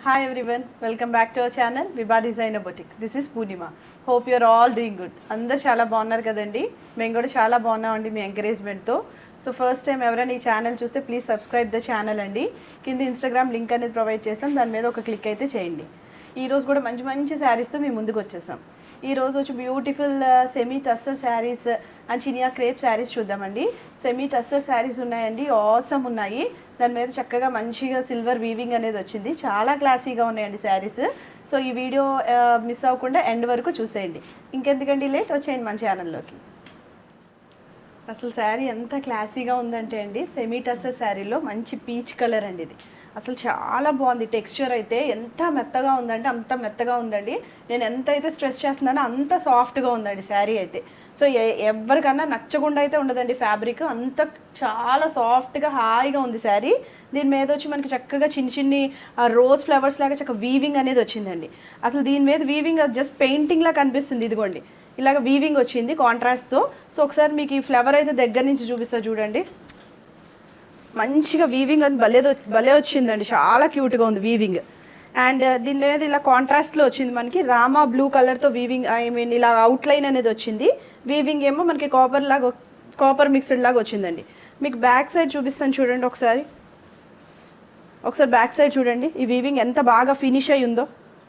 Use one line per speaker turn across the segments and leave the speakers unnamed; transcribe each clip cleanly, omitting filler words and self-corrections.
Hi everyone, welcome back to our channel Vibha Designer Boutique. This is Poonima. Hope you are all doing good. అందరు చాలా బాగున్నారు కదండి. మేము కూడా చాలా బాగున్నామండి మీ ఎంకరేజ్మెంట్తో. సో ఫస్ట్ టైం ఎవరైనా ఈ ఛానల్ చూస్తే ప్లీజ్ సబ్స్క్రైబ్ ద ఛానల్ అండి. కింద ఇన్స్టాగ్రామ్ లింక్ అనేది ప్రొవైడ్ చేస్తాం, దాని మీద ఒక క్లిక్ అయితే చేయండి. ఈరోజు కూడా మంచి మంచి శారీస్తో మేము ముందుకు వచ్చేసాం. ఈరోజు వచ్చి beautiful semi tussar saris and Chiniya crepe saris చూద్దామండి. సెమీ టస్సర్ శారీస్ ఉన్నాయండి, ఆసమ్ ఉన్నాయి. దాని మీద చక్కగా మంచిగా సిల్వర్ వీవింగ్ అనేది వచ్చింది, చాలా క్లాసీగా ఉన్నాయండి శారీస్. సో ఈ వీడియో మిస్ అవ్వకుండా ఎండ్ వరకు చూసేయండి. ఇంకెందుకండి లేట్, వచ్చేయండి మన ఛానల్లోకి. అసలు శారీ ఎంత క్లాసీగా ఉందంటే అండి, సెమీ టస్సర్ శారీలో మంచి పీచ్ కలర్ అండి ఇది. అసలు చాలా బాగుంది. టెక్స్చర్ అయితే ఎంత మెత్తగా ఉందంటే అంత మెత్తగా ఉందండి. నేను ఎంత అయితే స్ట్రెస్ చేస్తున్నానో అంత సాఫ్ట్గా ఉందండి శారీ అయితే. సో ఎవరికన్నా నచ్చకుండా అయితే ఉండదండి ఫ్యాబ్రిక్, అంత చాలా సాఫ్ట్గా హాయిగా ఉంది శారీ. దీని మీద వచ్చి మనకి చక్కగా చిన్ని చిన్ని రోజ్ ఫ్లవర్స్ లాగా చక్కగా వీవింగ్ అనేది వచ్చిందండి. అసలు దీని మీద వీవింగ్ జస్ట్ పెయింటింగ్ లాగా కనిపిస్తుంది. ఇదిగోండి ఇలాగ వీవింగ్ వచ్చింది కాంట్రాస్ట్తో. సో ఒకసారి మీకు ఈ ఫ్లవర్ అయితే దగ్గర నుంచి చూపిస్తా చూడండి. మంచిగా వీవింగ్ అని భలే వచ్చిందండి, చాలా క్యూట్గా ఉంది వీవింగ్. అండ్ దీని మీద ఇలా కాంట్రాస్ట్లో వచ్చింది మనకి రామా బ్లూ కలర్తో వీవింగ్, ఐ మీన్ ఇలా అవుట్లైన్ అనేది వచ్చింది. వీవింగ్ ఏమో మనకి కాపర్ మిక్స్డ్ లాగా వచ్చిందండి. మీకు బ్యాక్ సైడ్ చూపిస్తాను చూడండి ఒకసారి బ్యాక్ సైడ్ చూడండి. ఈ వీవింగ్ ఎంత బాగా ఫినిష్ అయ్యి ఉందో,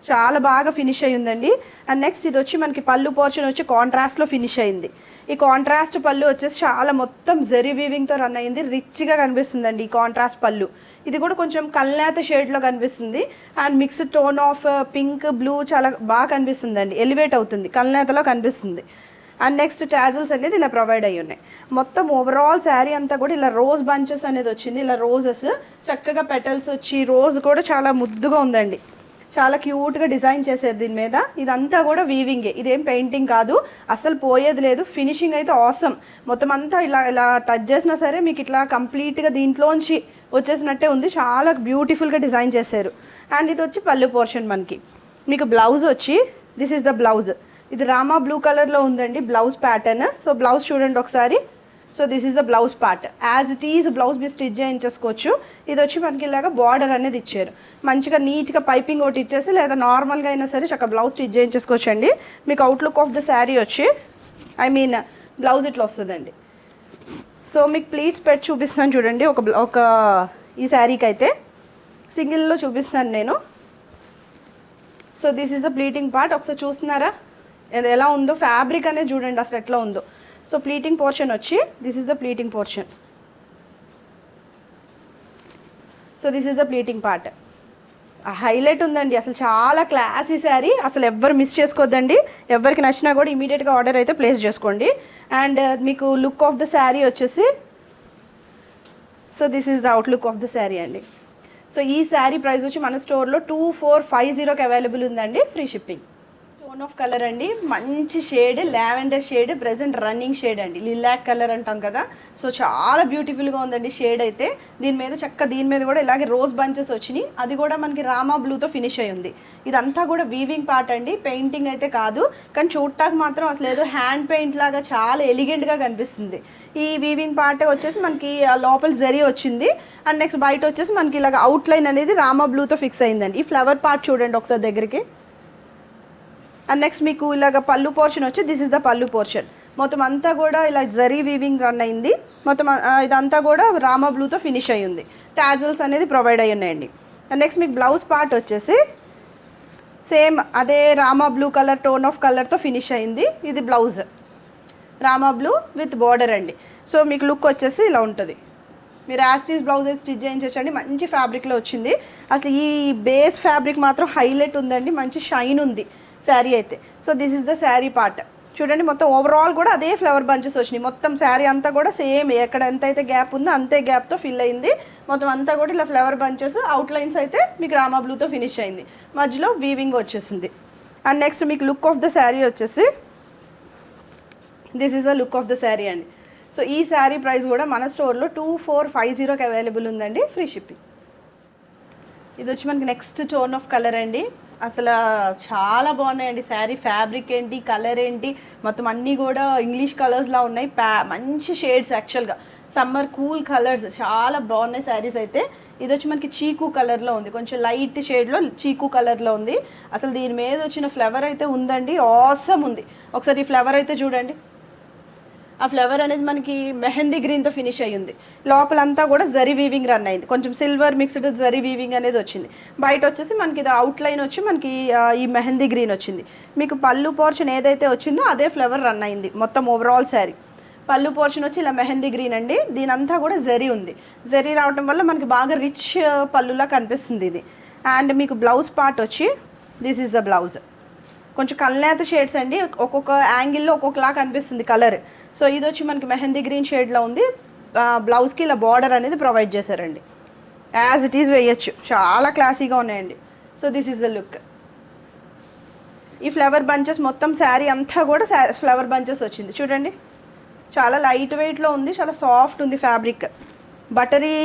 చాలా బాగా ఫినిష్ అయ్యి ఉందండి. అండ్ నెక్స్ట్ ఇది వచ్చి మనకి పళ్ళు పోర్షన్ వచ్చి కాంట్రాస్ట్లో ఫినిష్ అయింది. ఈ కాంట్రాస్ట్ పళ్ళు వచ్చేసి చాలా మొత్తం జరీ వీవింగ్తో రన్ అయింది, రిచ్గా కనిపిస్తుందండి ఈ కాంట్రాస్ట్ పళ్ళు. ఇది కూడా కొంచెం కల్నేత షేడ్లో కనిపిస్తుంది. And mixed tone of pink blue చాలా బాగా కనిపిస్తుందండి, ఎలివేట్ అవుతుంది, కల్నేతలో కనిపిస్తుంది. అండ్ నెక్స్ట్ టాజల్స్ అనేది ఇలా ప్రొవైడ్ అయ్యి ఉన్నాయి. మొత్తం ఓవరాల్ శారీ అంతా కూడా ఇలా రోజ్ బంచెస్ అనేది వచ్చింది. ఇలా రోజెస్ చక్కగా పెటల్స్ వచ్చి రోజ్ కూడా చాలా ముద్దుగా ఉందండి, చాలా క్యూట్గా డిజైన్ చేశారు దీని మీద. ఇదంతా కూడా వీవింగే, ఇదేం పెయింటింగ్ కాదు, అసలు పోయేది లేదు. ఫినిషింగ్ అయితే ఆసమ్. మొత్తం అంతా ఇలా టచ్ చేసినా సరే మీకు ఇట్లా కంప్లీట్గా దీంట్లోంచి వచ్చేసినట్టే ఉంది, చాలా బ్యూటిఫుల్గా డిజైన్ చేశారు. అండ్ ఇది వచ్చి పళ్ళు పోర్షన్. మనకి మీకు బ్లౌజ్ వచ్చి దిస్ ఈస్ ద బ్లౌజ్. ఇది రామా బ్లూ కలర్లో ఉందండి బ్లౌజ్ ప్యాటర్న్. సో బ్లౌజ్ చూడండి ఒకసారి. So this is the blouse part. As it is blouse మీరు స్టిచ్ చేయించేసుకోవచ్చు. ఇది వచ్చి మనకి ఇలాగా బార్డర్ అనేది ఇచ్చారు, మంచిగా నీట్గా పైపింగ్ ఒకటి ఇచ్చేసి లేదా నార్మల్గా అయినా సరే చక్కగా బ్లౌజ్ స్టిచ్ చేయించేసుకోవచ్చు అండి. మీకు అవుట్లుక్ ఆఫ్ ద శారీ వచ్చి ఐ మీన్ బ్లౌజ్ ఇట్లా వస్తుందండి. సో మీకు ప్లీట్స్ పెట్టి చూపిస్తున్నాను చూడండి. ఒక ఈ శారీకి అయితే సింగిల్లో చూపిస్తున్నాను నేను. So this is the pleating part. ఒకసారి చూస్తున్నారా ఎలా ఉందో, ఫ్యాబ్రిక్ అనేది చూడండి అసలు ఎట్లా ఉందో. సో ప్లీటింగ్ పోర్షన్ వచ్చి this is the pleating portion. So this is the pleating part. Highlight ఉందండి, అసలు చాలా క్లాసీ శారీ, అసలు ఎవ్వరు మిస్ చేసుకోవద్దండి. ఎవరికి నచ్చినా కూడా ఇమీడియట్గా ఆర్డర్ అయితే ప్లేస్ చేసుకోండి. అండ్ మీకు లుక్ ఆఫ్ ద శారీ వచ్చేసి so this is the out look of the sari అండి. సో ఈ శారీ ప్రైస్ వచ్చి మన స్టోర్లో 2450కి అవైలబుల్ ఉందండి, free shipping. Tone of colour అండి, మంచి shade lavender shade, present running shade అండి, లిలాక్ కలర్ అంటాం కదా. సో చాలా బ్యూటిఫుల్గా ఉందండి షేడ్ అయితే. దీని మీద కూడా ఇలాగే రోజ్ బంచెస్ వచ్చినాయి, అది కూడా మనకి రామా బ్లూతో ఫినిష్ అయ్యి ఉంది. ఇదంతా కూడా వీవింగ్ పార్ట్ అండి, పెయింటింగ్ అయితే కాదు, కానీ చూడటానికి మాత్రం అసలు ఏదో హ్యాండ్ పెయింట్ లాగా చాలా ఎలిగెంట్గా కనిపిస్తుంది. ఈ వీవింగ్ పార్ట్ వచ్చేసి మనకి లోపల జరీ వచ్చింది. అండ్ నెక్స్ట్ బయట వచ్చేసి మనకి ఇలాగ అవుట్లైన్ అనేది రామా బ్లూతో ఫిక్స్ అయిందండి. ఈ ఫ్లవర్ పార్ట్ చూడండి ఒకసారి దగ్గరికి. అండ్ నెక్స్ట్ మీకు ఇలాగ పళ్ళు పోర్షన్ వచ్చి దిస్ ఇస్ ద పళ్ళు పోర్షన్. మొత్తం అంతా కూడా ఇలా జరీ వీవింగ్ రన్ అయింది. మొత్తం ఇదంతా కూడా రామా బ్లూతో ఫినిష్ అయ్యి ఉంది. టాజల్స్ అనేది ప్రొవైడ్ అయ్యి ఉన్నాయండి. అండ్ నెక్స్ట్ మీకు బ్లౌజ్ పార్ట్ వచ్చేసి సేమ్ అదే Rama blue colour tone of కలర్తో ఫినిష్ అయింది. ఇది blouse Rama blue with border అండి. సో మీకు లుక్ వచ్చేసి ఇలా ఉంటుంది. మీరు యాస్టీస్ బ్లౌజ్ అయితే స్టిచ్ చేయించండి, మంచి ఫ్యాబ్రిక్లో వచ్చింది. అసలు ఈ బేస్ ఫ్యాబ్రిక్ మాత్రం హైలైట్ ఉందండి, మంచి షైన్ ఉంది శారీ అయితే. So this is the sari part. చూడండి మొత్తం ఓవరాల్ కూడా అదే ఫ్లవర్ బంచెస్ వచ్చినాయి. మొత్తం శారీ అంతా కూడా సేమ్, ఎక్కడ ఎంత అయితే గ్యాప్ ఉందో అంతే గ్యాప్తో ఫిల్ అయింది. మొత్తం అంతా కూడా ఇలా ఫ్లవర్ బంచెస్, అవుట్లైన్స్ అయితే మీకు రామా బ్లూతో ఫినిష్ అయింది, మధ్యలో వీవింగ్ వచ్చేసింది. అండ్ నెక్స్ట్ మీకు లుక్ ఆఫ్ ద శారీ వచ్చేసి this is the look of the sari అండి. సో ఈ శారీ ప్రైస్ కూడా మన స్టోర్లో 2450కి అవైలబుల్ ఉందండి, ఫ్రీ షిప్పింగ్. ఇది వచ్చి మనకి నెక్స్ట్ టోన్ ఆఫ్ కలర్ అండి. అసలు చాలా బాగున్నాయండి శారీ. ఫ్యాబ్రిక్ ఏంటి, కలర్ ఏంటి, మొత్తం అన్నీ కూడా ఇంగ్లీష్ కలర్స్లా ఉన్నాయి. మంచి షేడ్స్, యాక్చువల్గా సమ్మర్ కూల్ కలర్స్ చాలా బాగున్నాయి శారీస్ అయితే. ఇది వచ్చి మనకి చీకు కలర్లో ఉంది, కొంచెం లైట్ షేడ్లో చీకు కలర్లో ఉంది. అసలు దీని మీద వచ్చిన ఫ్లవర్ అయితే ఉందండి, ఆసమ్ ఉంది. ఒకసారి ఈ ఫ్లవర్ అయితే చూడండి. ఆ ఫ్లవర్ అనేది మనకి మెహందీ గ్రీన్తో ఫినిష్ అయ్యింది. లోపలంతా కూడా జరీ వీవింగ్ రన్ అయింది, కొంచెం సిల్వర్ మిక్స్డ్ జరీ వీవింగ్ అనేది వచ్చింది. బయట వచ్చేసి మనకి ఇది అవుట్లైన్ వచ్చి మనకి ఈ మెహందీ గ్రీన్ వచ్చింది. మీకు పళ్ళు పోర్షన్ ఏదైతే వచ్చిందో అదే ఫ్లవర్ రన్ అయింది మొత్తం ఓవరాల్ శారీ. పళ్ళు పోర్షన్ వచ్చి ఇలా మెహందీ గ్రీన్ అండి. దీనంతా కూడా జరీ ఉంది. జరీ రావడం వల్ల మనకి బాగా రిచ్ పళ్ళులా కనిపిస్తుంది ఇది. అండ్ మీకు బ్లౌజ్ పార్ట్ వచ్చి దిస్ ఈజ్ ద బ్లౌజ్. కొంచెం కల్నేత షేడ్స్ అండి, ఒక్కొక్క యాంగిల్లో ఒక్కొక్కలా కనిపిస్తుంది కలర్. సో ఇది వచ్చి మనకి మెహందీ గ్రీన్ షేడ్లో ఉంది. బ్లౌజ్కి ఇలా బార్డర్ అనేది ప్రొవైడ్ చేశారండి. యాజ్ ఇట్ ఈజ్ వేయచ్చు, చాలా క్లాసీగా ఉన్నాయండి. So this is the look. ఈ ఫ్లవర్ బంచెస్ మొత్తం శారీ అంతా కూడా ఫ్లవర్ బంచెస్ వచ్చింది చూడండి. చాలా లైట్ వెయిట్లో ఉంది, చాలా సాఫ్ట్ ఉంది ఫ్యాబ్రిక్. బటరీ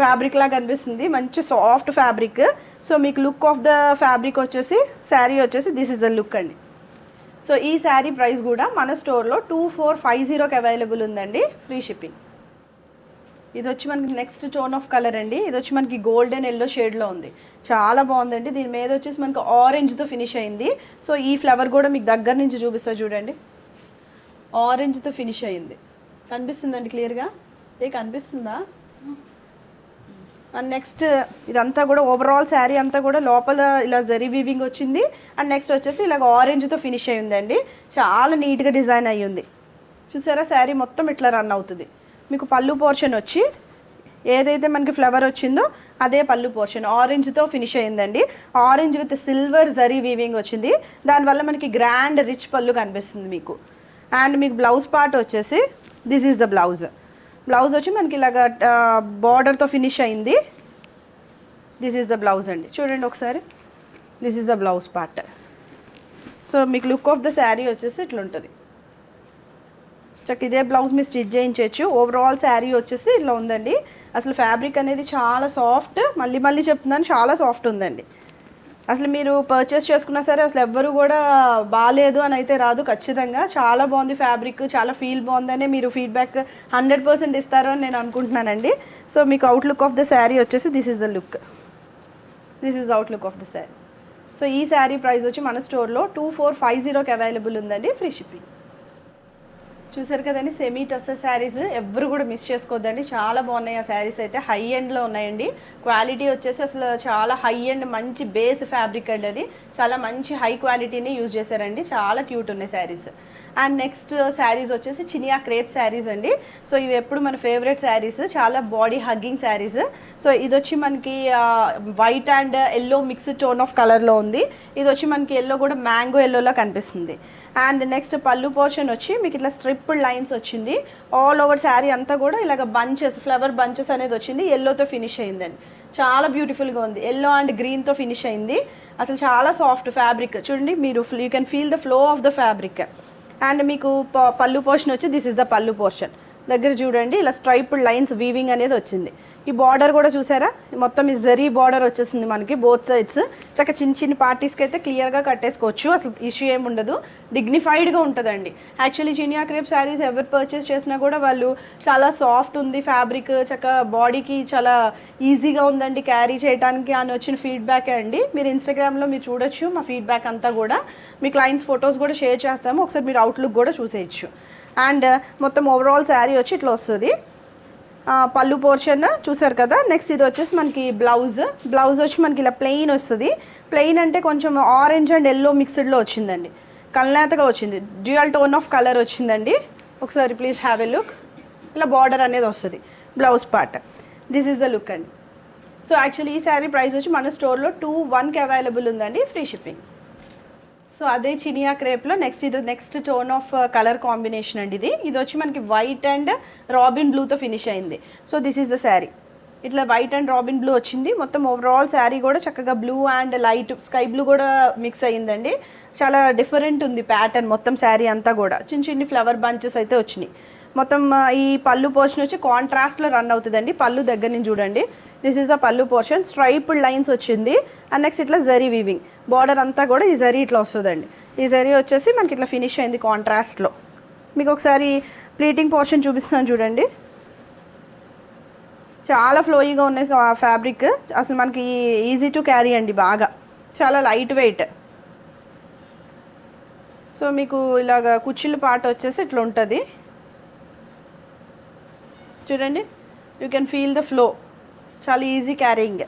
ఫ్యాబ్రిక్ లాగా కనిపిస్తుంది, మంచి సాఫ్ట్ ఫ్యాబ్రిక్. సో మీకు లుక్ ఆఫ్ ద ఫ్యాబ్రిక్ వచ్చేసి శారీ వచ్చేసి దిస్ ఇస్ ద లుక్ అండి. సో ఈ శారీ ప్రైస్ కూడా మన స్టోర్లో 2450కి అవైలబుల్ ఉందండి, ఫ్రీ షిప్పింగ్. ఇది వచ్చి మనకి నెక్స్ట్ టోన్ ఆఫ్ కలర్ అండి. ఇది వచ్చి మనకి గోల్డెన్ ఎల్లో షేడ్లో ఉంది, చాలా బాగుందండి. దీని మీద వచ్చేసి మనకి ఆరెంజ్తో ఫినిష్ అయింది. సో ఈ ఫ్లవర్ కూడా మీకు దగ్గర నుంచి చూపిస్తా చూడండి. ఆరెంజ్తో ఫినిష్ అయింది, కనిపిస్తుందండి క్లియర్గా? కనిపిస్తుందా? అండ్ నెక్స్ట్ ఇదంతా కూడా ఓవరాల్ శారీ అంతా కూడా లోపల ఇలా జరీ వీవింగ్ వచ్చింది. అండ్ నెక్స్ట్ వచ్చేసి ఇలాగ ఆరెంజ్తో ఫినిష్ అయ్యిందండి, చాలా నీట్గా డిజైన్ అయ్యింది. చూసారా శారీ మొత్తం ఇట్లా రన్ అవుతుంది. మీకు పళ్ళు పోర్షన్ వచ్చి ఏదైతే మనకి ఫ్లవర్ వచ్చిందో అదే పళ్ళు పోర్షన్ ఆరెంజ్తో ఫినిష్ అయ్యిందండి. Orange with silver zari weaving వచ్చింది, దానివల్ల మనకి గ్రాండ్ రిచ్ పళ్ళు కనిపిస్తుంది మీకు. అండ్ మీకు బ్లౌజ్ పార్ట్ వచ్చేసి this is the blouse. Blouse వచ్చి మనకి ఇలాగ బార్డర్తో ఫినిష్ అయింది. దిస్ ఈజ్ ద బ్లౌజ్ అండి, చూడండి ఒకసారి. This is the blouse part. So మీకు లుక్ ఆఫ్ ద శారీ వచ్చేసి ఇట్లా ఉంటుంది. చక్క ఇదే బ్లౌజ్ మీరు స్టిచ్ చేయించవచ్చు. ఓవరాల్ శారీ వచ్చేసి ఇట్లా ఉందండి. అసలు ఫ్యాబ్రిక్ అనేది చాలా సాఫ్ట్, మళ్ళీ చెప్తున్నాను, చాలా సాఫ్ట్ ఉందండి. అసలు మీరు పర్చేస్ చేసుకున్నా సరే అసలు ఎవ్వరు కూడా బాగాలేదు అని అయితే రాదు, ఖచ్చితంగా చాలా బాగుంది ఫ్యాబ్రిక్, చాలా ఫీల్ బాగుందనే మీరు ఫీడ్బ్యాక్ 100% ఇస్తారు అని నేను అనుకుంటున్నానండి. సో మీకు అవుట్లుక్ ఆఫ్ ద శారీ వచ్చేసి this is the look. This is outlook of the sari. So ఈ శారీ ప్రైస్ వచ్చి మన స్టోర్లో 2450కి అవైలబుల్ ఉందండి, ఫ్రీ షిప్పింగ్. చూసారు కదండి, సెమీ టస్సర్ శారీస్ ఎవరు కూడా మిస్ చేసుకోవద్దండి, చాలా బాగున్నాయి. ఆ శారీస్ అయితే హై ఎండ్లో ఉన్నాయండి. క్వాలిటీ వచ్చేసి అసలు చాలా హై ఎండ్, మంచి బేస్ ఫ్యాబ్రిక్ అండి. అది చాలా మంచి హై క్వాలిటీని యూజ్ చేశారండి, చాలా క్యూట్ ఉన్నాయి శారీస్. అండ్ నెక్స్ట్ శారీస్ వచ్చేసి చినియా క్రేప్ శారీస్ అండి. సో ఇవి ఎప్పుడు మన ఫేవరెట్ శారీస్, చాలా బాడీ హగ్గింగ్ శారీస్. సో ఇది వచ్చి మనకి white and yellow mixed tone of కలర్లో ఉంది. ఇది వచ్చి మనకి ఎల్లో కూడా మ్యాంగో ఎల్లోలో కనిపిస్తుంది. అండ్ నెక్స్ట్ పళ్ళు పోర్షన్ వచ్చి మీకు ఇట్లా స్ట్రిప్డ్ లైన్స్ వచ్చింది. ఆల్ ఓవర్ శారీ అంతా కూడా ఇలాగ బంచెస్, ఫ్లవర్ బంచెస్ అనేది వచ్చింది. ఎల్లోతో ఫినిష్ అయిందండి, చాలా బ్యూటిఫుల్గా ఉంది. ఎల్లో అండ్ గ్రీన్తో ఫినిష్ అయింది. అసలు చాలా సాఫ్ట్ ఫ్యాబ్రిక్ చూడండి మీరు, you can feel the flow of the fabric. And మీకు పళ్ళు పోర్షన్ వచ్చి దిస్ ఇస్ ద పళ్ళు పోర్షన్. దగ్గర చూడండి ఇలా స్ట్రైప్డ్ లైన్స్ వీవింగ్ అనేది వచ్చింది. ఈ బార్డర్ కూడా చూసారా, మొత్తం ఈ జరీ బార్డర్ వచ్చేసింది మనకి బోత్ సైడ్స్. చక్క చిన్న పార్టీస్కి అయితే క్లియర్గా కట్టేసుకోవచ్చు, అసలు ఇష్యూ ఏమి ఉండదు, డిగ్నిఫైడ్గా ఉంటుందండి. యాక్చువల్లీ చినియా క్రేప్ శారీస్ ఎవరు పర్చేస్ చేసినా కూడా వాళ్ళు చాలా సాఫ్ట్ ఉంది ఫ్యాబ్రిక్, చక్క బాడీకి చాలా ఈజీగా ఉందండి క్యారీ చేయడానికి అని వచ్చిన ఫీడ్బ్యాకే అండి. మీరు ఇన్స్టాగ్రామ్లో మీరు చూడొచ్చు మా ఫీడ్బ్యాక్ అంతా కూడా. మీ క్లయింట్స్ ఫొటోస్ కూడా షేర్ చేస్తాము, ఒకసారి మీరు అవుట్లుక్ కూడా చూసేయచ్చు. అండ్ మొత్తం ఓవరాల్ శారీ వచ్చి ఇట్లా వస్తుంది. పళ్ళు పోర్షన్ చూసారు కదా. నెక్స్ట్ ఇది వచ్చేసి మనకి బ్లౌజ్. బ్లౌజ్ వచ్చి మనకి ఇలా ప్లెయిన్ వస్తుంది. ప్లెయిన్ అంటే కొంచెం ఆరెంజ్ అండ్ ఎల్లో మిక్స్డ్లో వచ్చిందండి, కల్నేతగా వచ్చింది, డ్యూయల్ టోన్ ఆఫ్ కలర్ వచ్చిందండి. ఒకసారి ప్లీజ్ హ్యావ్ ఎ లుక్. ఇలా బార్డర్ అనేది వస్తుంది blouse part. This is the look అండి. సో యాక్చువల్లీ ఈ శారీ ప్రైస్ వచ్చి మన స్టోర్లో 21కి అవైలబుల్ ఉందండి, ఫ్రీ షిప్పింగ్. సో అదే చినియా క్రేప్లో next tone of colour combination అండి. ఇది వచ్చి మనకి వైట్ అండ్ రాబిన్ బ్లూతో ఫినిష్ అయింది. So this is the sari. ఇట్లా వైట్ అండ్ రాబిన్ బ్లూ వచ్చింది. మొత్తం ఓవరాల్ శారీ కూడా చక్కగా blue and light sky blue కూడా మిక్స్ అయ్యిందండి. చాలా డిఫరెంట్ ఉంది ప్యాటర్న్ మొత్తం శారీ అంతా కూడా. చిన్ని ఫ్లవర్ బంచెస్ అయితే వచ్చినాయి. మొత్తం ఈ పళ్ళు పోర్షన్ వచ్చి కాంట్రాస్ట్లో రన్ అవుతుందండి. పళ్ళు దగ్గర నుంచి చూడండి, దిస్ ఈజ్ ద పళ్ళు పోర్షన్. స్ట్రైప్డ్ లైన్స్ వచ్చింది. అండ్ నెక్స్ట్ ఇట్లా జరీ వీవింగ్, బార్డర్ అంతా కూడా ఈ జరీ ఇట్లా వస్తుందండి. ఈ జరీ వచ్చేసి మనకి ఇట్లా ఫినిష్ అయింది కాంట్రాస్ట్లో. మీకు ఒకసారి ప్లీటింగ్ పోర్షన్ చూపిస్తున్నాను చూడండి. చాలా ఫ్లోయిగా ఉన్నాయి ఫ్యాబ్రిక్, అసలు మనకి ఈజీ టు క్యారీ అండి, బాగా చాలా లైట్ వెయిట్. సో మీకు ఇలాగ కుచ్చిళ్ళ పాట వచ్చేసి ఇట్లా ఉంటుంది చూడండి. You can feel the flow, చాలా ఈజీ క్యారీయింగ్.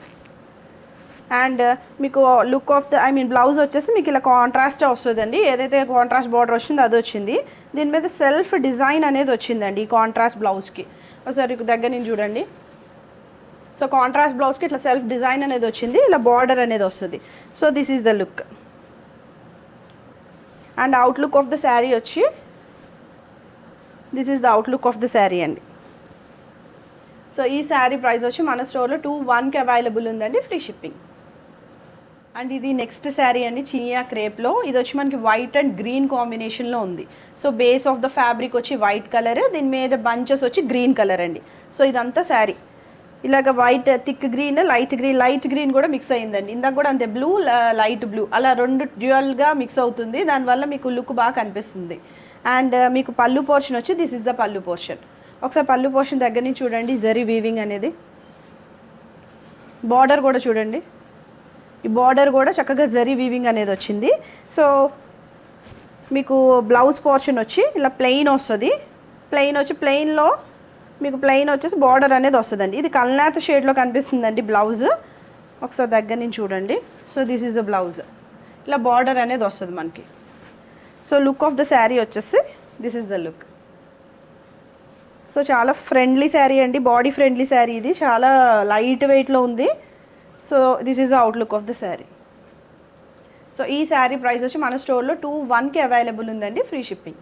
అండ్ మీకు లుక్ ఆఫ్ ద బ్లౌజ్ వచ్చేసి మీకు ఇలా కాంట్రాస్ట్ వస్తుందండి, ఏదైతే కాంట్రాస్ట్ బార్డర్ వచ్చిందో అది వచ్చింది. దీని మీద సెల్ఫ్ డిజైన్ అనేది వచ్చిందండి ఈ కాంట్రాస్ట్ బ్లౌజ్కి. ఒకసారి దగ్గర నుంచి చూడండి. సో కాంట్రాస్ట్ బ్లౌజ్కి ఇట్లా సెల్ఫ్ డిజైన్ అనేది వచ్చింది, ఇలా బార్డర్ అనేది వస్తుంది. So this is the look. And outlook of the sari వచ్చి this is the outlook of the sari అండి. సో ఈ శారీ ప్రైస్ వచ్చి మన స్టోర్లో 2/1కి అవైలబుల్ ఉందండి, ఫ్రీ షిప్పింగ్. అండ్ ఇది నెక్స్ట్ శారీ అండి, చినియా క్రేప్లో. ఇది వచ్చి మనకి వైట్ అండ్ గ్రీన్ కాంబినేషన్లో ఉంది. So base of the fabric వచ్చి వైట్ కలర్, దీని మీద బంచెస్ వచ్చి గ్రీన్ కలర్ అండి. సో ఇదంతా శారీ ఇలాగ white thick green, light green కూడా మిక్స్ అయ్యిందండి. ఇందాక కూడా అంతే, బ్లూ లైట్ బ్లూ అలా రెండు డ్యూయల్గా మిక్స్ అవుతుంది, దానివల్ల మీకు లుక్ బాగా కనిపిస్తుంది. అండ్ మీకు పళ్ళు పోర్షన్ వచ్చి దిస్ ఇస్ ద పళ్ళు పోర్షన్. ఒకసారి పళ్ళు పోర్షన్ దగ్గర నుంచి చూడండి, జరీ వీవింగ్ అనేది. బార్డర్ కూడా చూడండి, ఈ బార్డర్ కూడా చక్కగా జరీ వీవింగ్ అనేది వచ్చింది. సో మీకు బ్లౌజ్ పోర్షన్ వచ్చి ఇలా ప్లెయిన్ వస్తుంది. ప్లెయిన్లో మీకు ప్లెయిన్ వచ్చేసి బార్డర్ అనేది వస్తుందండి. ఇది కల్నాథ్ షేడ్లో కనిపిస్తుందండి బ్లౌజ్. ఒకసారి దగ్గర నుంచి చూడండి. So this is the blouse, ఇలా బార్డర్ అనేది వస్తుంది మనకి. So look of the sari వచ్చేసి this is the look. So చాలా ఫ్రెండ్లీ శారీ అండి, బాడీ ఫ్రెండ్లీ శారీ. ఇది చాలా లైట్ వెయిట్లో ఉంది. So this is the outlook of the sari. So ఈ శారీ ప్రైస్ వచ్చి మన స్టోర్లో 2/1కి అవైలబుల్ ఉందండి, ఫ్రీ షిప్పింగ్.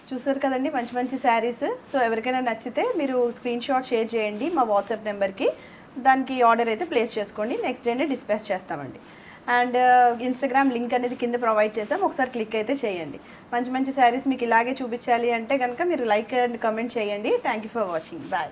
చూసారు కదండి మంచి మంచి శారీస్. సో ఎవరికైనా నచ్చితే మీరు స్క్రీన్ షాట్ షేర్ చేయండి మా వాట్సాప్ నెంబర్కి, దానికి ఆర్డర్ అయితే ప్లేస్ చేసుకోండి, నెక్స్ట్ డేనే డిస్పాచ్ చేస్తామండి. అండ్ ఇన్స్టాగ్రామ్ లింక్ అనేది కింద ప్రొవైడ్ చేసాం, ఒకసారి క్లిక్ అయితే చేయండి. మంచి మంచి శారీస్ మీకు ఇలాగే చూపించాలి అంటే కనుక మీరు లైక్ అండ్ కమెంట్ చేయండి. Thank you for watching. Bye.